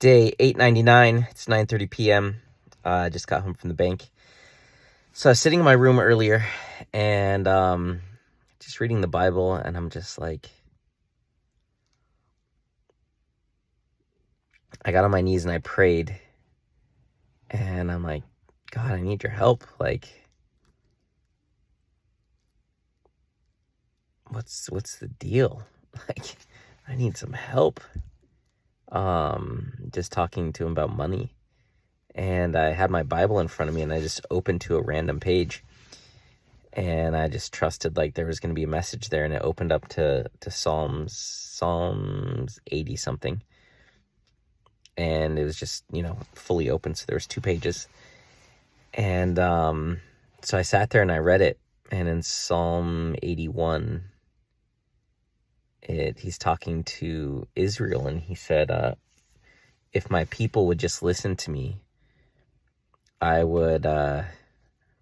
Day 899. It's 9:30 p.m. I just got home from the bank. So I was sitting in my room earlier and just reading the Bible, and I'm just like, I got on my knees and I prayed, and I'm like, God, I need your help. Like, what's the deal? Like, I need some help. Just talking to him about money. And I had my Bible in front of me, and I just opened to a random page. And I just trusted like there was going to be a message there, and it opened up to Psalms 80 something. And it was just, fully open. So there was 2 pages. And so I sat there and I read it. And in Psalm 81, he's talking to Israel, and he said, if my people would just listen to me, I would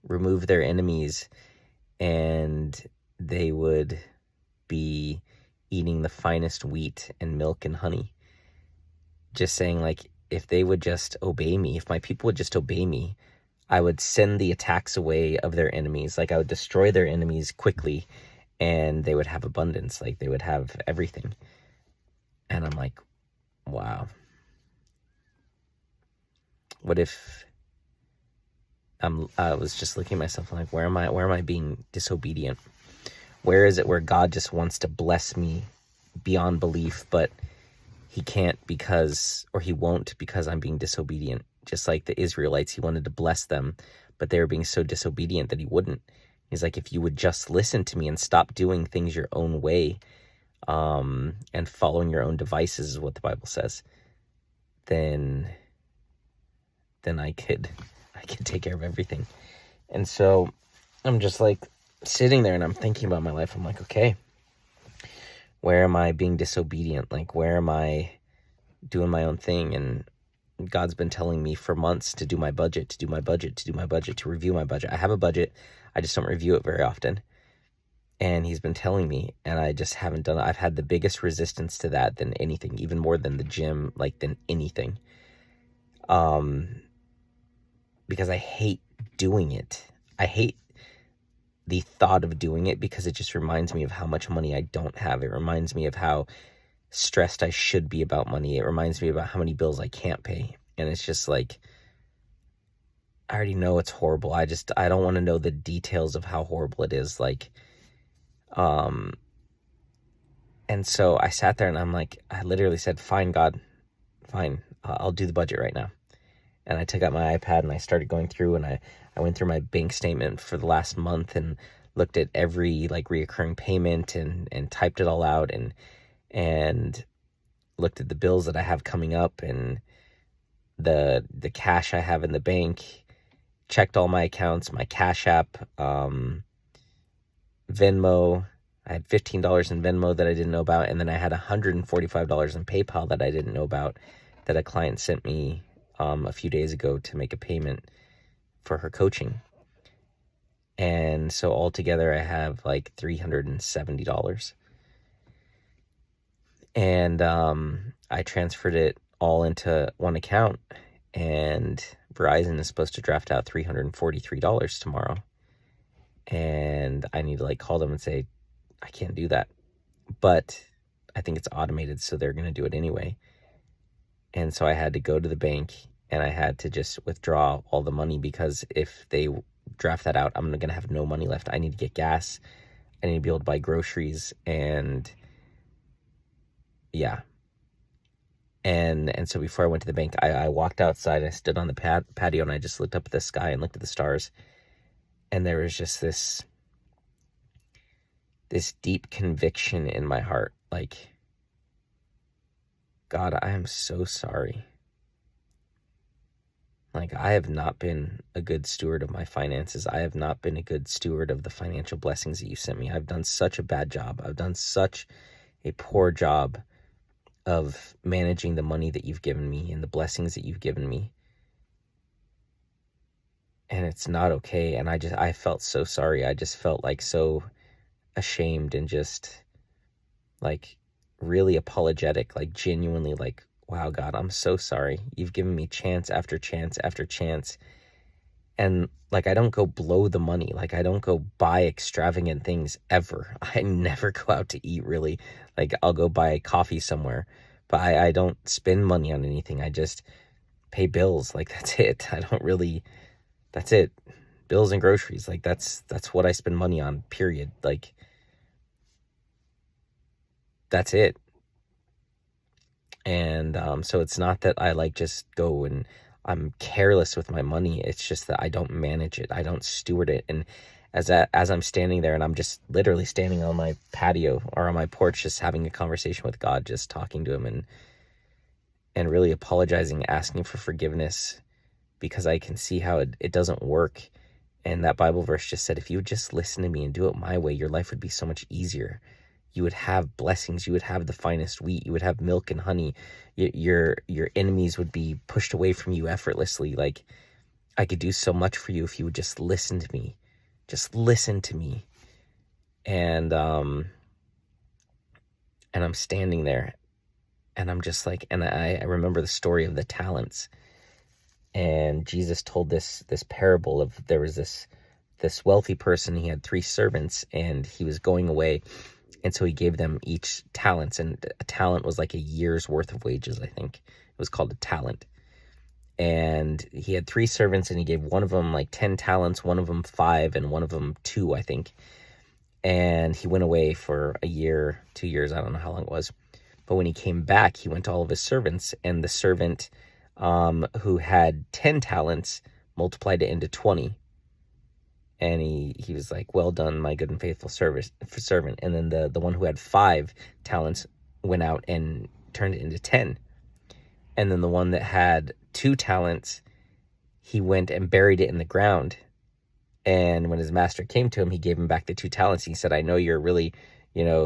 remove their enemies, and they would be eating the finest wheat and milk and honey. Just saying, like, if they would just obey me, if my people would just obey me, I would send the attacks away of their enemies. Like, I would destroy their enemies quickly, and they would have abundance. Like, they would have everything. And I'm like, wow. What if I was just looking at myself like, where am I being disobedient? Where is it where God just wants to bless me beyond belief, but he can't he won't because I'm being disobedient? Just like the Israelites, he wanted to bless them, but they were being so disobedient that he wouldn't. He's like, if you would just listen to me and stop doing things your own way, and following your own devices is what the Bible says, then I could take care of everything. And so I'm just like sitting there and I'm thinking about my life. I'm like, okay, where am I being disobedient? Like, where am I doing my own thing? And God's been telling me for months to do my budget, to review my budget. I have a budget. I just don't review it very often. And he's been telling me, and I just haven't done it. I've had the biggest resistance to that than anything, even more than the gym, like than anything. Because I hate doing it. I hate the thought of doing it because it just reminds me of how much money I don't have. It reminds me of how stressed I should be about money. It reminds me about how many bills I can't pay. And it's just like, I already know it's horrible. I don't want to know the details of how horrible it is. Like, and so I sat there and I'm like, I literally said, fine, God, fine. I'll do the budget right now. And I took out my iPad and I started going through, and I went through my bank statement for the last month and looked at every like reoccurring payment and typed it all out and looked at the bills that I have coming up and the cash I have in the bank, checked all my accounts, my Cash App, Venmo. I had $15 in Venmo that I didn't know about, and then I had $145 in PayPal that I didn't know about that a client sent me a few days ago to make a payment for her coaching. And so altogether I have like $370. And I transferred it all into one account, and Verizon is supposed to draft out $343 tomorrow. And I need to like call them and say, I can't do that. But I think it's automated, so they're going to do it anyway. And so I had to go to the bank and I had to just withdraw all the money, because if they draft that out, I'm going to have no money left. I need to get gas. I need to be able to buy groceries, and yeah. And so before I went to the bank, I walked outside. I stood on the patio and I just looked up at the sky and looked at the stars. And there was just this deep conviction in my heart. Like, God, I am so sorry. Like, I have not been a good steward of my finances. I have not been a good steward of the financial blessings that you sent me. I've done such a bad job. I've done such a poor job of managing the money that you've given me and the blessings that you've given me. And it's not okay. And I felt so sorry. I just felt like so ashamed and just like really apologetic, like genuinely like, wow, God, I'm so sorry. You've given me chance after chance after chance. And like, I don't go blow the money. Like, I don't go buy extravagant things ever. I never go out to eat, really. Like, I'll go buy coffee somewhere, but I don't spend money on anything. I just pay bills. Like, that's it. I don't really, that's it. Bills and groceries. Like, that's what I spend money on, period. Like, that's it. And so it's not that I like just go and I'm careless with my money. It's just that I don't manage it. I don't steward it. And as I'm standing there, and I'm just literally standing on my patio or on my porch, just having a conversation with God, just talking to him and really apologizing, asking for forgiveness, because I can see how it doesn't work. And that Bible verse just said, if you would just listen to me and do it my way, your life would be so much easier. You would have blessings. You would have the finest wheat. You would have milk and honey. Your enemies would be pushed away from you effortlessly. Like, I could do so much for you if you would just listen to me. Just listen to me. And I'm standing there, and I'm just like, and I remember the story of the talents. And Jesus told this parable of, there was this wealthy person. He had 3 servants, and he was going away. And so he gave them each talents, and a talent was like a year's worth of wages, I think. It was called a talent. And he had 3 servants, and he gave one of them like 10 talents, one of them 5, and one of them 2, I think. And he went away for a year, 2 years, I don't know how long it was. But when he came back, he went to all of his servants, and the servant who had 10 talents multiplied it into 20. And he was like, well done, my good and faithful servant. And then the one who had 5 talents went out and turned it into 10. And then the one that had 2 talents, he went and buried it in the ground. And when his master came to him, he gave him back the 2 talents. He said, I know you're really,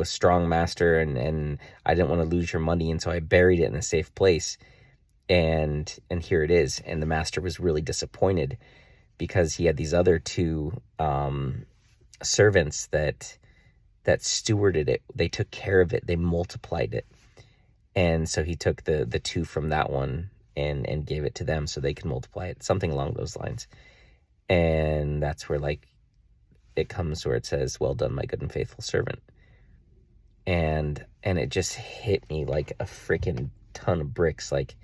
strong master, and I didn't want to lose your money. And so I buried it in a safe place. And here it is. And the master was really disappointed, because he had these other 2 servants that stewarded it. They took care of it. They multiplied it. And so he took the 2 from that one and gave it to them so they could multiply it, something along those lines. And that's where, like, it comes where it says, well done, my good and faithful servant. And it just hit me like a freaking ton of bricks. Like,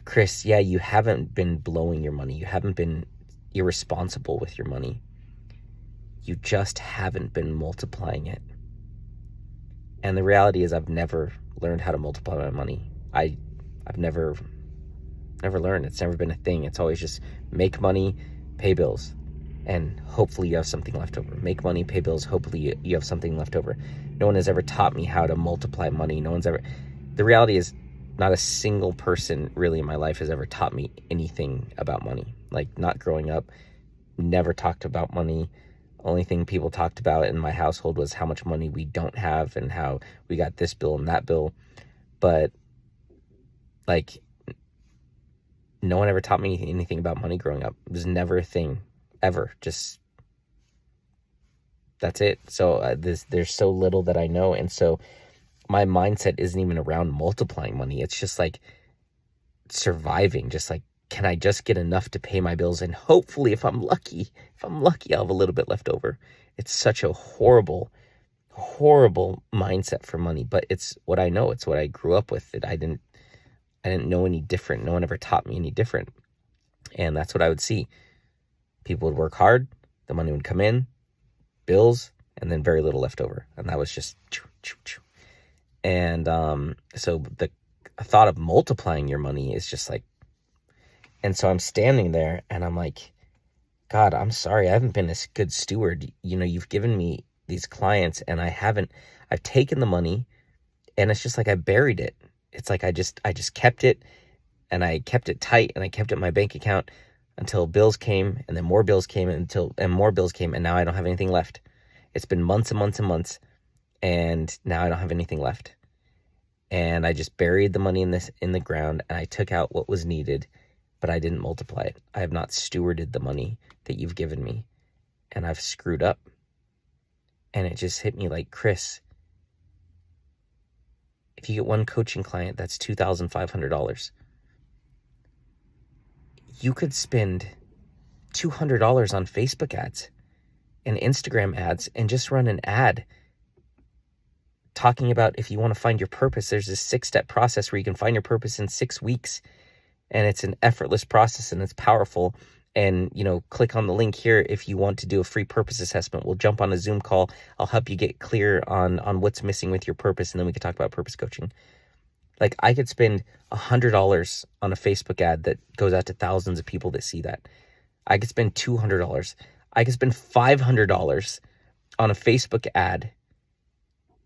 Chris, yeah, you haven't been blowing your money. You haven't been irresponsible with your money. You just haven't been multiplying it. And the reality is, I've never learned how to multiply my money. I've never learned. It's never been a thing. It's always just make money, pay bills, and hopefully you have something left over. Make money, pay bills, hopefully you have something left over. No one has ever taught me how to multiply money. The reality is, not a single person really in my life has ever taught me anything about money. Like, not growing up, never talked about money. Only thing people talked about in my household was how much money we don't have and how we got this bill and that bill. But, like, no one ever taught me anything about money growing up. It was never a thing, ever. Just, that's it. So there's so little that I know. And so my mindset isn't even around multiplying money. It's just like surviving. Just like, can I just get enough to pay my bills? And hopefully, if I'm lucky, I'll have a little bit left over. It's such a horrible mindset for money, but it's what I know. It's what I grew up with. I didn't know any different. No one ever taught me any different. And that's what I would see. People would work hard, the money would come in, bills, and then very little left over. And that was just choo, choo, choo. And so the thought of multiplying your money is just like, and so I'm standing there and I'm like, God, I'm sorry, I haven't been a good steward. You've given me these clients, and I've taken the money, and it's just like I buried it. It's like I just kept it, and I kept it tight, and I kept it in my bank account until bills came, and then more bills came, and more bills came, and now I don't have anything left. It's been months and months and months, and now I don't have anything left. And I just buried the money in the ground, and I took out what was needed, but I didn't multiply it. I have not stewarded the money that you've given me, and I've screwed up. And it just hit me like, Chris, If you get one coaching client, that's $2,500. You could spend $200 on Facebook ads and Instagram ads and just run an ad talking about if you want to find your purpose. There's this 6-step process where you can find your purpose in 6 weeks, and it's an effortless process and it's powerful. And, click on the link here if you want to do a free purpose assessment. We'll jump on a Zoom call. I'll help you get clear on what's missing with your purpose, and then we can talk about purpose coaching. Like, I could spend $100 on a Facebook ad that goes out to thousands of people that see that. I could spend $200. I could spend $500 on a Facebook ad.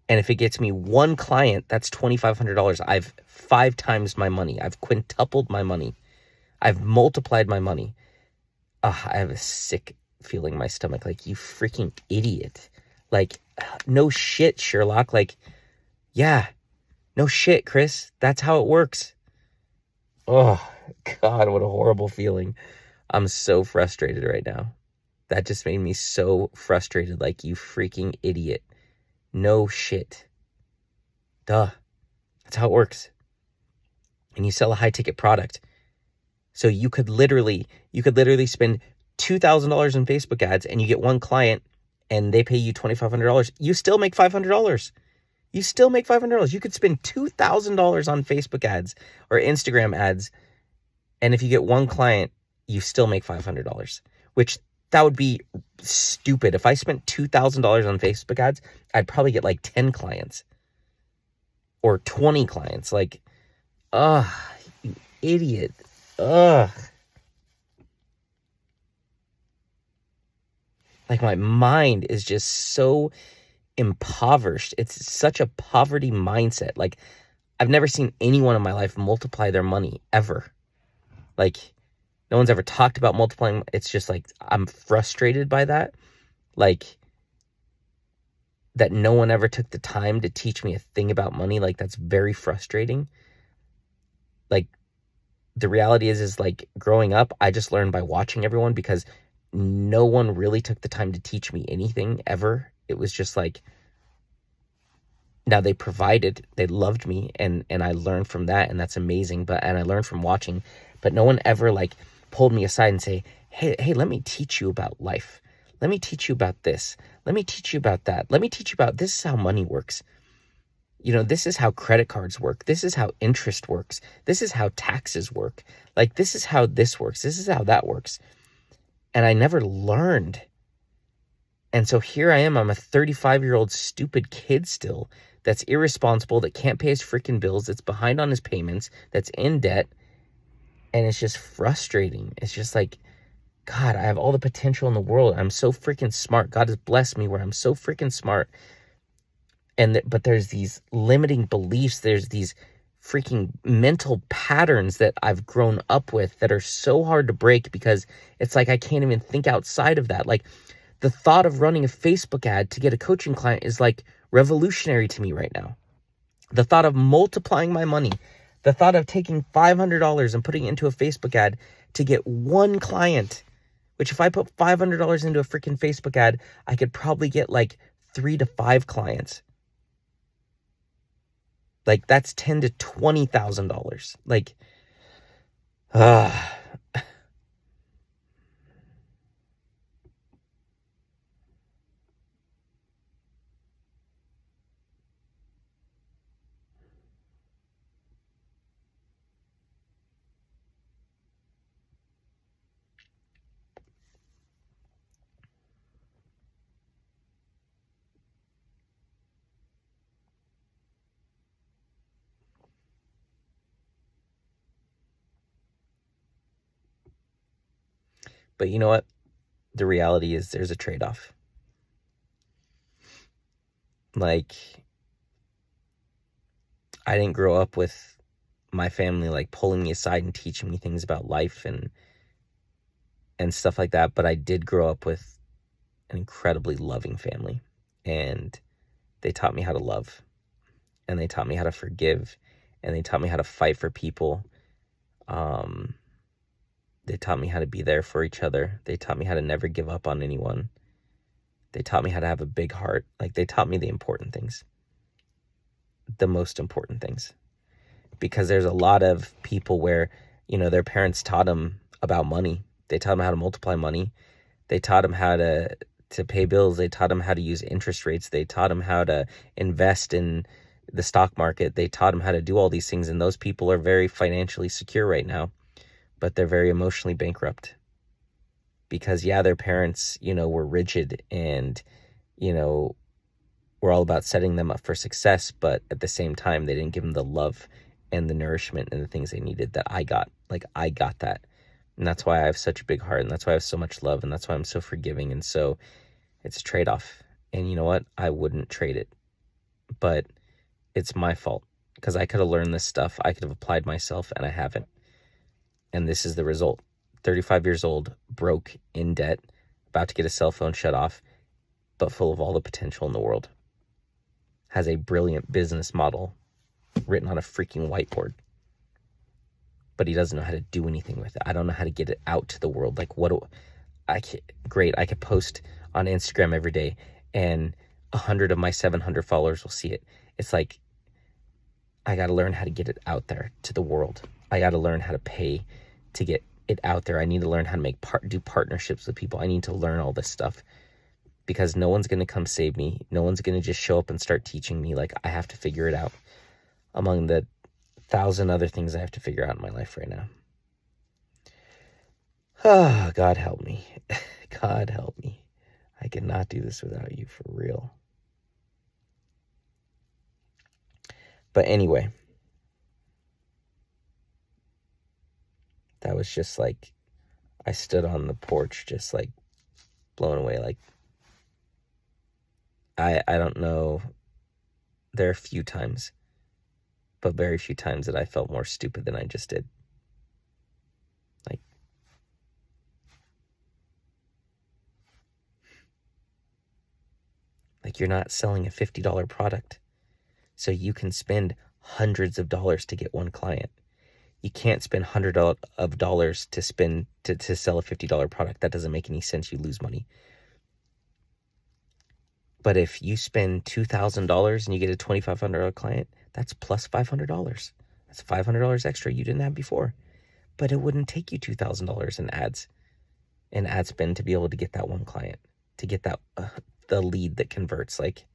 And if it gets me one client, that's $2,500. I've 5 times my money. I've quintupled my money. I've multiplied my money. I have a sick feeling in my stomach. Like, you freaking idiot. Like, no shit, Sherlock. Like, yeah, no shit, Chris. That's how it works. Oh, God, what a horrible feeling. I'm so frustrated right now. That just made me so frustrated. Like, you freaking idiot. No shit. Duh. That's how it works. And you sell a high-ticket product. So you could literally spend $2,000 in Facebook ads and you get one client and they pay you $2,500. You still make $500. You still make $500. You could spend $2,000 on Facebook ads or Instagram ads, and if you get one client, you still make $500, which that would be stupid. If I spent $2,000 on Facebook ads, I'd probably get like 10 clients or 20 clients. Like, you idiot. Like, my mind is just so impoverished. It's such a poverty mindset. Like, I've never seen anyone in my life multiply their money ever. Like, no one's ever talked about multiplying. It's just like, I'm frustrated by that. Like, that no one ever took the time to teach me a thing about money. Like, that's very frustrating. Like, the reality is like, growing up, I just learned by watching everyone, because no one really took the time to teach me anything ever. It was just like, now they provided, they loved me, and I learned from that, and that's amazing. And I learned from watching, but no one ever like pulled me aside and say, hey, let me teach you about life. Let me teach you about this. Let me teach you about that. Let me teach you about, this is how money works. This is how credit cards work. This is how interest works. This is how taxes work. Like, this is how this works. This is how that works. And I never learned. And so here I am. I'm a 35-year-old stupid kid still that's irresponsible, that can't pay his freaking bills, that's behind on his payments, that's in debt. And it's just frustrating. It's just like, God, I have all the potential in the world. I'm so freaking smart. God has blessed me where I'm so freaking smart. But there's these limiting beliefs. There's these freaking mental patterns that I've grown up with that are so hard to break, because it's like, I can't even think outside of that. Like, the thought of running a Facebook ad to get a coaching client is like revolutionary to me right now. The thought of multiplying my money, the thought of taking $500 and putting it into a Facebook ad to get one client, which if I put $500 into a freaking Facebook ad, I could probably get like 3 to 5 clients. Like, that's $10,000 to $20,000. Like, but you know what? The reality is there's a trade-off. Like, I didn't grow up with my family like pulling me aside and teaching me things about life and stuff like that, but I did grow up with an incredibly loving family, and they taught me how to love, and they taught me how to forgive, and they taught me how to fight for people. They taught me how to be there for each other. They taught me how to never give up on anyone. They taught me how to have a big heart. Like, they taught me the important things. the most important things. Because there's a lot of people where, their parents taught them about money. They taught them how to multiply money. They taught them how to pay bills. They taught them how to use interest rates. They taught them how to invest in the stock market. They taught them how to do all these things. And those people are very financially secure right now, but they're very emotionally bankrupt. Because, their parents, were rigid and, were all about setting them up for success. But at the same time, they didn't give them the love and the nourishment and the things they needed that I got. Like, I got that. And that's why I have such a big heart. And that's why I have so much love. And that's why I'm so forgiving. And so it's a trade-off. And you know what? I wouldn't trade it. But it's my fault. Because I could have learned this stuff. I could have applied myself, and I haven't. And this is the result. 35 years old, broke, in debt, about to get a cell phone shut off, but full of all the potential in the world. Has a brilliant business model written on a freaking whiteboard. But he doesn't know how to do anything with it. I don't know how to get it out to the world. Like, I could post on Instagram every day, and 100 of my 700 followers will see it. It's like, I got to learn how to get it out there to the world. I got to learn how to pay to get it out there. I need to learn how to do partnerships with people. I need to learn all this stuff, because no one's going to come save me. No one's going to just show up and start teaching me. Like, I have to figure it out among the 1,000 other things I have to figure out in my life right now. Ah, God help me. God help me. I cannot do this without you, for real. But anyway, that was just like, I stood on the porch just like blown away. Like, I don't know. There are a few times, but very few times, that I felt more stupid than I just did. Like you're not selling a $50 product, so you can spend hundreds of dollars to get one client. You can't spend hundreds of dollars to sell a $50 product. That doesn't make any sense. You lose money. But if you spend $2,000 and you get a $2,500 client, that's plus $500. That's $500 extra you didn't have before. But it wouldn't take you $2,000 in ads and ad spend to be able to get that one client, to get that the lead that converts. Like,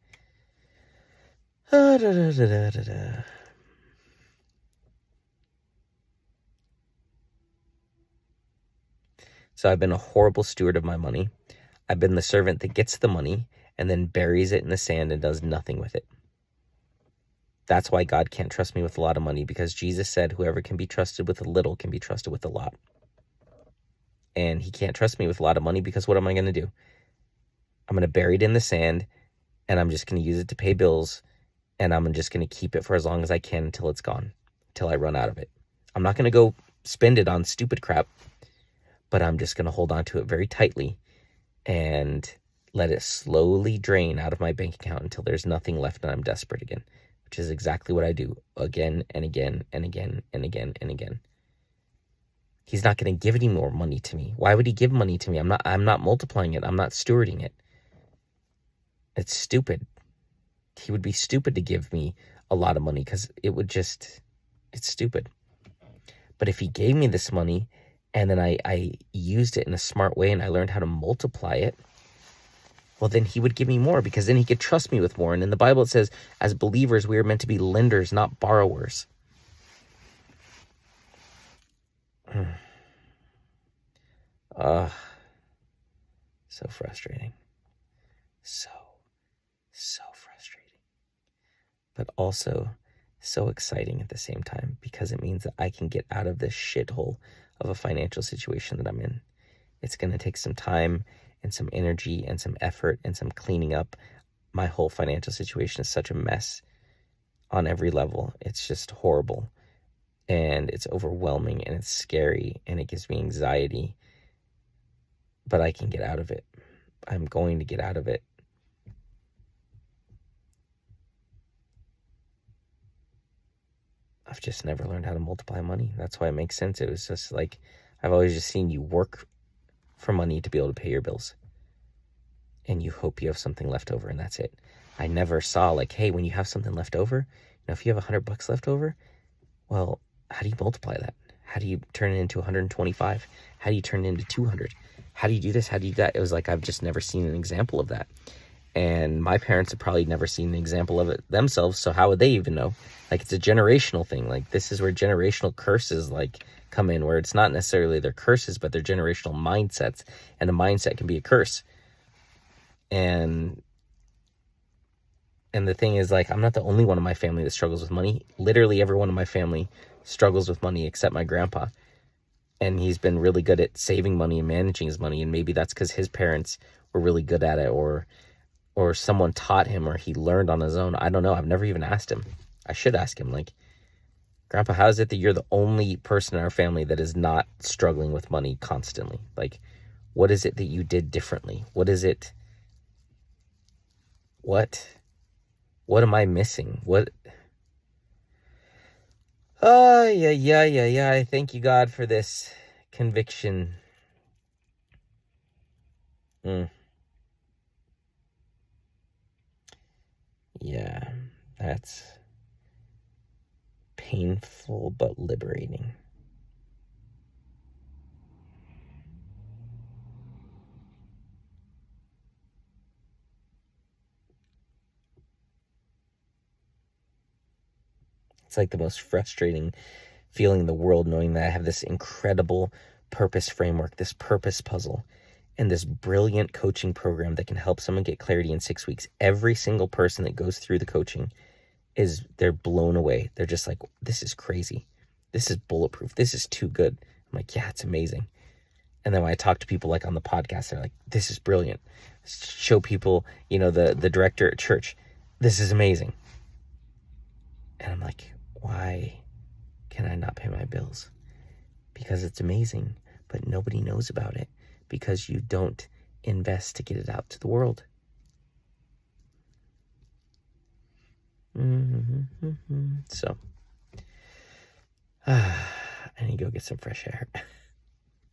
So I've been a horrible steward of my money. I've been the servant that gets the money and then buries it in the sand and does nothing with it. That's why God can't trust me with a lot of money, because Jesus said whoever can be trusted with a little can be trusted with a lot. And he can't trust me with a lot of money, because what am I going to do? I'm going to bury it in the sand, and I'm just going to use it to pay bills, and I'm just going to keep it for as long as I can until it's gone, until I run out of it. I'm not going to go spend it on stupid crap, but I'm just going to hold on to it very tightly and let it slowly drain out of my bank account until there's nothing left and I'm desperate again, which is exactly what I do again and again and again and again and again. He's not going to give any more money to me. Why would he give money to me? I'm not multiplying it. I'm not stewarding it. It's stupid. He would be stupid to give me a lot of money, because it's stupid. But if he gave me this money and then I used it in a smart way and I learned how to multiply it, well, then he would give me more, because then he could trust me with more. And in the Bible, it says, as believers, we are meant to be lenders, not borrowers. So frustrating. So frustrating. But also so exciting at the same time, because it means that I can get out of this shithole of a financial situation that I'm in. It's going to take some time and some energy and some effort and some cleaning up. My whole financial situation is such a mess on every level. It's just horrible, and it's overwhelming, and it's scary, and it gives me anxiety. But I can get out of it. I'm going to get out of it. I've just never learned how to multiply money. That's why it makes sense. It was just like, I've always just seen you work for money to be able to pay your bills. And you hope you have something left over, and that's it. I never saw like, hey, when you have something left over, Now, if you have $100 left over, well, how do you multiply that? How do you turn it into 125? How do you turn it into 200? How do you do this? How do you do that? It was like, I've just never seen an example of that. And my parents have probably never seen an example of it themselves, so how would they even know? Like, it's a generational thing. Like, this is where generational curses, like, come in, where it's not necessarily their curses, but their generational mindsets, and a mindset can be a curse. And the thing is, like, I'm not the only one in my family that struggles with money. Literally everyone in my family struggles with money except my grandpa. And he's been really good at saving money and managing his money, and maybe that's because his parents were really good at it, or someone taught him, or he learned on his own. I don't know. I've never even asked him. I should ask him, like, Grandpa, how is it that you're the only person in our family that is not struggling with money constantly? Like, what is it that you did differently? What is it? What am I missing? Yeah. I thank you, God, for this conviction. Yeah, that's painful but liberating. It's like the most frustrating feeling in the world, knowing that I have this incredible purpose framework, this purpose puzzle, and this brilliant coaching program that can help someone get clarity in 6 weeks. Every single person that goes through the coaching they're blown away. They're just like, this is crazy. This is bulletproof. This is too good. I'm like, yeah, it's amazing. And then when I talk to people like on the podcast, they're like, this is brilliant. Show people, the director at church, this is amazing. And I'm like, why can I not pay my bills? Because it's amazing, but nobody knows about it because you don't invest to get it out to the world. So, I need to go get some fresh air.